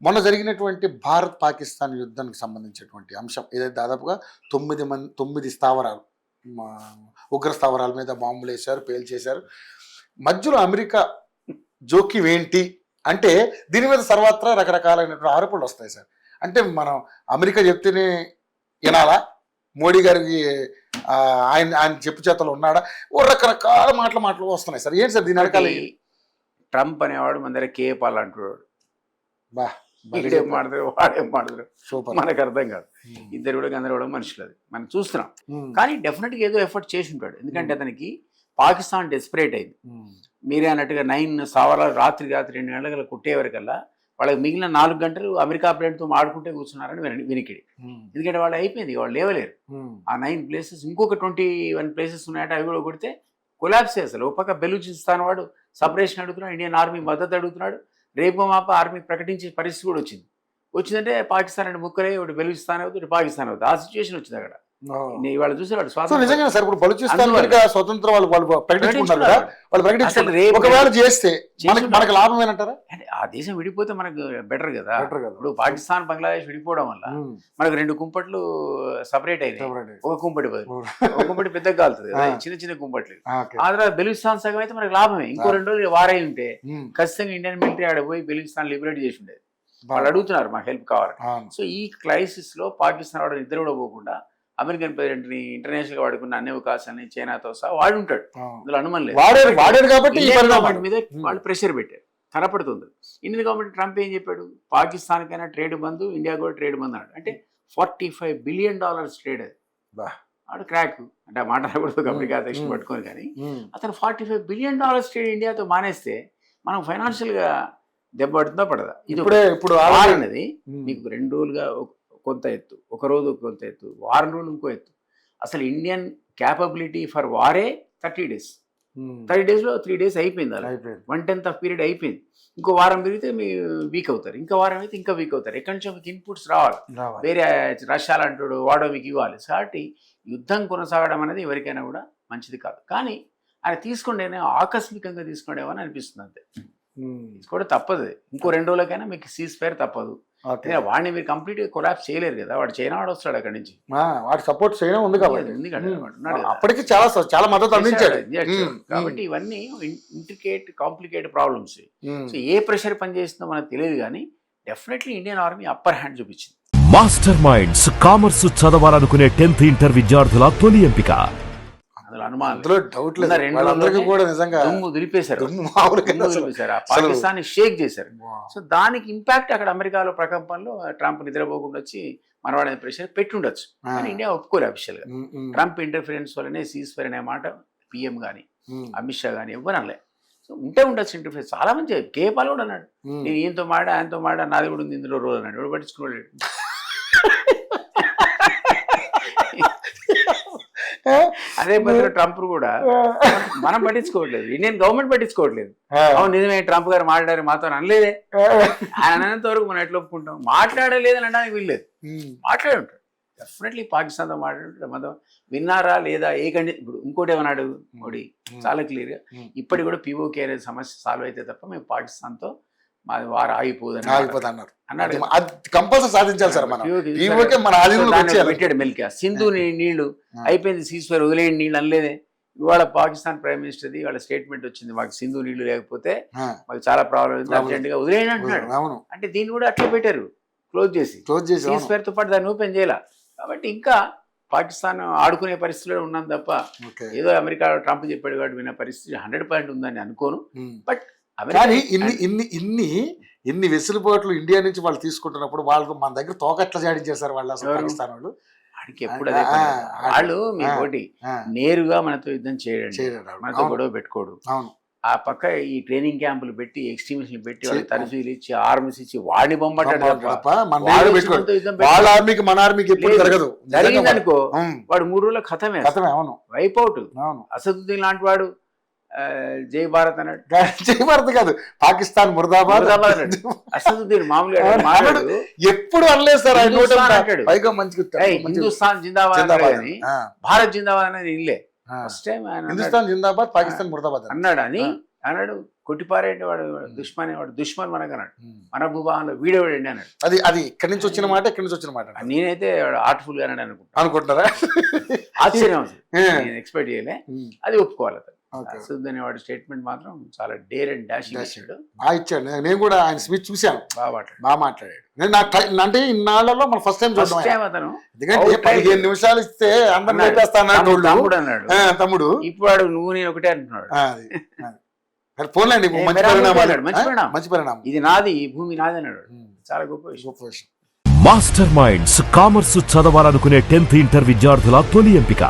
మొన్న జరిగినటువంటి భారత్ పాకిస్తాన్ యుద్ధానికి సంబంధించినటువంటి అంశం ఏదైతే దాదాపుగా 9 స్థావరాలు ఉగ్ర స్థావరాల మీద బాంబులు వేశారు, పేల్చేశారు. మధ్యలో అమెరికా జోక్యం ఏంటి అంటే దీని మీద సర్వత్రా రకరకాలైనటువంటి ఆరోపణలు వస్తాయి సార్. అంటే మనం అమెరికా చెప్తేనే వినాలా, మోడీ గారికి ఆయన చెప్పు చేతలు ఉన్నాడా, ఓ రకరకాల మాటలు వస్తున్నాయి సార్. ఏంటి సార్ దీని వెనకాల? ట్రంప్ అనేవాడు మన దగ్గర కేపాల్ అంటున్నాడు. బా వీడేం మాడతారు వాడేం మాడతారు సూపర్. మనకు అర్థం కాదు. ఇద్దరు కూడా గందరగోళం మనుషులు, అది మనం చూస్తున్నాం. కానీ డెఫినెట్గా ఏదో ఎఫర్ట్ చేసి ఉంటాడు. ఎందుకంటే అతనికి పాకిస్తాన్ డెస్పరేట్ అయింది. మీరే అన్నట్టుగా 9 స్థావరాలు రాత్రి 2 గంటల కొట్టేవరకల్లా వాళ్ళకి మిగిలిన 4 గంటలు అమెరికా ప్లేన్తో ఆడుకుంటే కూర్చున్నారని వినికిడి. ఎందుకంటే వాళ్ళు అయిపోయింది, వాళ్ళు లేవలేరు. ఆ 9 ప్లేసెస్ ఇంకొక 21 ప్లేసెస్ ఉన్నాయంటే అవి కూడా కొడితే కొలాప్స్ అసలు. ఒక పక్క బెలూచిస్తాన్ వాడు సపరేషన్ అడుగుతున్నాడు, ఇండియన్ ఆర్మీ మద్దతు అడుగుతున్నాడు. రేపు మాప ఆర్మీ ప్రకటించే పరిస్థితి కూడా వచ్చిందంటే పాకిస్తాన్ అంటే ముక్కలే, ఒకటి బెలూచిస్తాన్ అవుతుంది, ఒకటి పాకిస్తాన్ అవుతుంది. ఆ సిచ్యువేషన్ వచ్చింది అక్కడ. ఇవాళ చూసేవాడు నిజంగా సార్. ఇప్పుడు బలూచిస్తాన్ స్వతంత్రం వాళ్ళు ప్రకటించుకున్నారు కదా, వాళ్ళు ప్రకటించారు. ఒకవేళ చేస్తే మనకు లాభం ఏనంటారా? అంటే ఆ దేశం విడిపోతే మనకు బెటర్ కదా. ఇప్పుడు పాకిస్తాన్ బంగ్లాదేశ్ విడిపోవడం వల్ల మనకు 2 కుంపట్లు సపరేట్ అయినాయి. ఒక కుంపటి ఒక కుంపటి పెద్దగా కాలుతుంది కదా, చిన్న కుంపట్లు. ఆ తర్వాత బెలూచిస్తాన్ సగం అయితే మనకు లాభమే. ఇంకో 2 రోజులు వారై ఉంటే ఖచ్చితంగా ఇండియన్ మిలిటరీ ఆడ పోయి బెలూచిస్తాన్ లిబరేట్ చేసి ఉండేది. వాళ్ళు అడుగుతున్నారు మాకు హెల్ప్ కావాలి. సో ఈ క్రైసిస్ లో పాకిస్తాన్ వాడు నిద్ర కూడా పోకుండా అమెరికన్ ప్రెసిడెంట్ ని ఇంటర్నేషనల్ గా వాడుకున్న అన్ని అవకాశాన్ని చైనాతో సహా వాడు ఉంటాడు, అందులో అనుమానం లేదు. గవర్నమెంట్ మీద వాళ్ళు ప్రెషర్ పెట్టారు, కనపడుతుంది. ఇండియన్ గవర్నమెంట్ ట్రంప్ ఏం చెప్పాడు, పాకిస్తాన్ కైనా ట్రేడ్ బంద్, ఇండియా కూడా ట్రేడ్ బంద్ అన్నాడు. అంటే $45 బిలియన్ ట్రేడ్. అది వాడు క్రాక్ అంటే ఆ మాట అనకూడదు అమెరికా అధ్యక్షుడు పట్టుకొని. కానీ అతను $45 బిలియన్ ట్రేడ్ ఇండియాతో మానేస్తే మనం ఫైనాన్షియల్ గా దెబ్బ పడుతుందా పడదా? ఇది ఇప్పుడు అనేది మీకు 2 రోజులుగా కొంత ఎత్తు, ఒక రోజు కొంత ఎత్తు, వారం రోజులు ఇంకో ఎత్తు. అసలు ఇండియన్ క్యాపబిలిటీ ఫర్ వారే 30 days. 30 daysలో 3 days అయిపోయింది. అలా 1/10 ఆఫ్ పీరియడ్ అయిపోయింది. ఇంకో వారం పెరిగితే మీ వీక్ అవుతారు, ఇంకా వారం అయితే ఇంకా వీక్ అవుతారు. ఎక్కడి నుంచో మీకు ఇన్పుట్స్ రావాలి. వేరే రష్యాలు అంటాడు వాడో మీకు ఇవ్వాలి. కాబట్టి యుద్ధం కొనసాగడం అనేది ఎవరికైనా కూడా మంచిది కాదు. కానీ ఆయన తీసుకుంటేనే ఆకస్మికంగా తీసుకునేవని అనిపిస్తుంది అంతే. తీసుకోవడం తప్పదు. ఇంకో 2 రోజులకైనా మీకు సీజ్ ఫైర్ తప్పదు. వాడిని మీరు కంప్లీట్ గా కొలాప్స్ చేయలేరు కదా. వాడు చైనా వాడు వస్తాడు అక్కడి నుంచి, వాడి సపోర్ట్ చైనా ఉంది కాబట్టి అప్పటికి చాలా మద్దతు అందించాడు. కాబట్టి ఇవన్నీ ఇంట్రికేట్ కాంప్లికేటెడ్ ప్రాబ్లమ్స్. సో ఏ ప్రెషర్ పనిచేస్తుందో మనకు తెలియదు. కానీ definitely Indian army upper hand చూపించింది. మాస్టర్ మైండ్స్ కామర్స్ చదవాలనుకునే 10th ఇంటర్ విద్యార్థుల తొలి ఎంపిక. పాకిస్తాన్ షేక్ చేశారు. సో దానికి ఇంపాక్ట్ అక్కడ అమెరికాలో ప్రకంపనలో ట్రంప్ నిద్రపోకుండా వచ్చి మనవాడ ప్రెషర్ పెట్టుండొచ్చు. కానీ ఇండియా ఒప్పుకోలే అఫీషియల్ గా. ట్రంప్ ఇంటర్ఫిరెన్స్ వల్లనే సీజ్ ఫైర్ అనే మాట పిఎం గానీ అమిత్ షా గానీ ఎవ్వరు అనలే. సో ఉంటే ఉండొచ్చు ఇంటర్ఫిరెన్స్. చాలా మంచి కేపాల్ కూడా అన్నాడు, నేను ఈయనతో మాట ఆయనతో మాట నాది కూడా ఉంది ఇందులో రోజు అన్నాడు. ఎవడు పట్టించుకోలేడు. అదే పద్ధతిలో ట్రంప్ కూడా మనం పట్టించుకోవట్లేదు, ఇండియన్ గవర్నమెంట్ పట్టించుకోవట్లేదు. అవును నిజమే, ట్రంప్ గారు మాట్లాడారు మాతో అనలేదే. ఆయన అనేంత వరకు మనం ఎట్లా ఒప్పుకుంటాం? మాట్లాడలేదని అనడానికి వీల్లేదు, మాట్లాడి ఉంటాడు. డెఫినెట్లీ పాకిస్తాన్తో మాట్లాడుతుంటే మనం విన్నారా లేదా ఏ కండిషన్. ఇప్పుడు ఇంకోటి ఏమన్నాడు మోడీ చాలా క్లియర్ గా, ఇప్పటికి కూడా పిఓకే అనే సమస్య సాల్వ్ అయితే తప్ప మేము పాకిస్తాన్తో మాది వారు ఆగిపోదని అన్నాడు. కంపల్సరీ సాధించాలి సార్. పెట్టాడు మెల్కి సింధు నీళ్లు అయిపోయింది, సీజ్ ఫైర్ వదిలేయండి నీళ్ళు అనలేదే. ఇవాళ పాకిస్తాన్ ప్రైమ్ మినిస్టర్ది వాళ్ళ స్టేట్మెంట్ వచ్చింది, మాకు సింధు నీళ్లు లేకపోతే మాకు చాలా ప్రాబ్లం, అర్జెంట్ గా వదిలేయండి అంటున్నాడు. అంటే దీన్ని కూడా అట్లా పెట్టారు, క్లోజ్ చేసి సీజ్ ఫైర్ తో పాటు దాన్ని ఓపెన్ చేయాల. కాబట్టి ఇంకా పాకిస్తాన్ ఆడుకునే పరిస్థితిలో ఉన్నాను తప్ప ఏదో అమెరికా ట్రంప్ చెప్పాడు కాబట్టి విన్న పరిస్థితి 100% ఉందని అనుకోను. బట్ కానీ ఇన్ని వెసులుబాట్లు ఇండియా నుంచి వాళ్ళు తీసుకుంటున్నప్పుడు వాళ్ళు మన దగ్గర తోకట్లా జాడించేశారు వాళ్ళు అసలు పాకిస్తాన్ వాళ్ళు. వాడికి ఎప్పుడు అదే వాళ్ళు మీకోటి నేరుగా మనతో యుద్ధం చేయడం, మనతో గొడవ పెట్టుకోడు. ఆ పక్క ఈ ట్రైనింగ్ క్యాంపులు పెట్టి ఎక్స్ట్రీమిస్టులు పెట్టి వాళ్ళకి తరఫీలు ఇచ్చి ఆర్మీస్ ఇచ్చి వాడిని బొమ్మటాడు. జరిగింది అనుకో వాడు 3 రోజుల ఖతమే, వైపౌట్. అసదుద్దీన్ లాంటి వాడు జై భారత్ అన్నాడు. జై భారత్ కాదు, పాకిస్తాన్ ముర్దాబాద్ అన్నాడు. అసదుద్దీన్ మామూలుగా ఎప్పుడు అనలేదు సార్. హిందుస్థాన్ జిందాబాద్ అని, భారత్ జిందాబాద్ అనేది ఇల్లే ఫస్ట్ టైం హిందుస్థాన్ జిందాబాద్ పాకిస్తాన్ ముర్దాబాద్ అన్నాడు. అని అన్నాడు కొట్టిపారేంటి వాడు దుష్మన్ వాడు దుష్మన్ మనకు అన్నాడు. మన భూభాగంలో వీడేవాడండి అన్నాడు. అది ఇక్కడి నుంచి వచ్చిన మాట, ఇక్కడి నుంచి వచ్చిన మాట. నేనైతే వాడు ఆర్ట్ఫుల్ గా అన్నాడు అనుకుంటారా? ఆశ్చర్యం అసలు, నేను ఎక్స్పెక్ట్ చేయలే. అది ఒప్పుకోవాలి అతను. అసదుద్దీన్ అనేవాడు స్టేట్మెంట్ మాత్రం చాలా డేర్ అండ్ డాష్ ఇచ్చాడు. ఇచ్చాడు. నేను కూడా ఆయన స్పీచ్ చూశాను, బాగా మాట్లాడాడు. నేను అంటే ఇన్నాళ్ళలో మనం ఫస్ట్ టైం చూద్దాం. అతను ఎందుకంటే 15 నిమిషాలు ఇస్తే అందరం తమ్ముడు అన్నాడు. తమ్ముడు ఇప్పుడు వాడు నువ్వు నేను ఒకటే అంటున్నాడు. పోన్లేండి, మంచి పరిణామం. ఇది నాది, ఈ భూమి నాది అన్నాడు. చాలా గొప్ప విషయం. మాస్టర్ మైండ్స్ కామర్స్ చదవాలనుకునే 10th ఇంటర్ విద్యార్థుల తొలి ఎంపిక